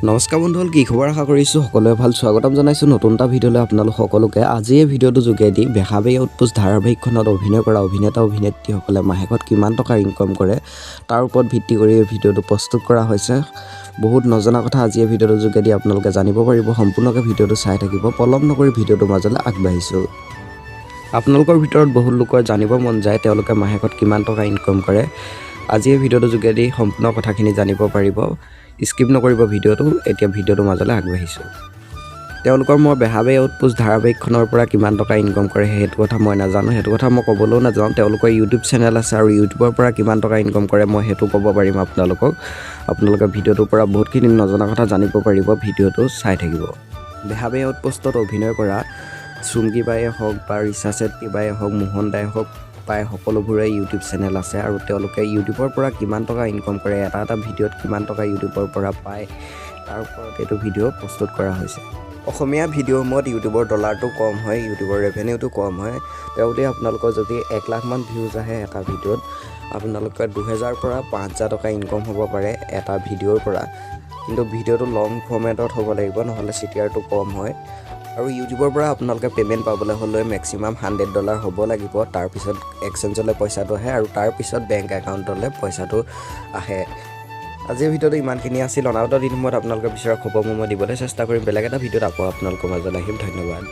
নমস্কাৰ বন্ধুসকল, কি খবৰ? আশা কৰিছোঁ সকলোৱে ভাল। স্বাগতম জনাইছোঁ নতুন এটা ভিডিঅ'লৈ আপোনালোক সকলোকে। আজি এই ভিডিঅ'টোৰ যোগেদি বেহাৰবাৰী আউটপোষ্ট ধাৰাবাহিকখনত অভিনয় কৰা অভিনেতা অভিনেত্ৰীসকলে মাহেকত কিমান টকা ইনকম কৰে তাৰ ওপৰত ভিত্তি কৰি এই ভিডিঅ'টো প্ৰস্তুত কৰা হৈছে। বহুত নজনা কথা আজি এই ভিডিঅ'টোৰ যোগেদি আপোনালোকে জানিব পাৰিব। সম্পূৰ্ণকৈ ভিডিঅ'টো চাই থাকিব। পলম নকৰি ভিডিঅ'টোৰ মাজলৈ আগবাঢ়িছোঁ। আপোনালোকৰ ভিতৰত বহুত লোকৰ জানিব মন যায় তেওঁলোকে মাহেকত কিমান টকা ইনকম কৰে। আজি এই ভিডিঅ'টোৰ যোগেদি সম্পূৰ্ণ কথাখিনি জানিব পাৰিব। স্কিপ নকৰিব ভিডিঅ'টো। এতিয়া ভিডিঅ'টোৰ মাজলৈ আগবাঢ়িছোঁ। তেওঁলোকৰ মই বেহাৰবাৰী আউটপোষ্ট ধাৰাবাহিকখনৰ পৰা কিমান টকা ইনকম কৰে সেইটো কথা মই নাজানো, সেইটো কথা মই ক'বলৈও নাযাওঁ। তেওঁলোকৰ ইউটিউব চেনেল আছে আৰু ইউটিউবৰ পৰা কিমান টকা ইনকম কৰে মই সেইটো ক'ব পাৰিম আপোনালোকক। আপোনালোকে ভিডিঅ'টোৰ পৰা বহুতখিনি নজনা কথা জানিব পাৰিব। ভিডিঅ'টো চাই থাকিব। বেহাৰবাৰী আউটপোষ্টত অভিনয় কৰা চুমকি বায়ে হওক বা ৰিচা চেত্ৰী বায়ে হওক, মোহন দায়ে হওক, প্ৰায় সকলোবোৰে ইউটিউব চেনেল আছে আৰু তেওঁলোকে ইউটিউবৰ পৰা কিমান টকা ইনকম কৰে, এটা ভিডিঅ'ত কিমান টকা ইউটিউবৰ পৰা পায় তাৰ ওপৰত এইটো ভিডিঅ' প্ৰস্তুত কৰা হৈছে। অসমীয়া ভিডিঅ'সমূহত ইউটিউবৰ ডলাৰটো কম হয়, ইউটিউবৰ ৰেভিনিউটো কম হয়। তেওঁতে আপোনালোকৰ যদি 1 লাখমান ভিউজ আহে এটা ভিডিঅ'ত, আপোনালোকে 2000 পৰা 5000 টকা ইনকম হ'ব পাৰে এটা ভিডিঅ'ৰ পৰা। কিন্তু ভিডিঅ'টো লং ফৰ্মেটত হ'ব লাগিব, নহ'লে চিটিআৰটো কম হয়। আৰু ইউটিউবৰ পৰা আপোনালোকে পে'মেণ্ট পাবলৈ হ'লে মেক্সিমাম $100 হ'ব লাগিব। তাৰপিছত এক্সচেঞ্জলৈ পইচাটো আহে আৰু তাৰপিছত বেংক একাউণ্টলৈ পইচাটো আহে। আজিৰ ভিডিঅ'টো ইমানখিনি আছিল। অনাগত দিনসমূহত আপোনালোকে বিচৰা খবৰসমূহ মই দিবলৈ চেষ্টা কৰিম। বেলেগ এটা ভিডিঅ'ত আকৌ আপোনালোকৰ মাজলৈ আহিম। ধন্যবাদ।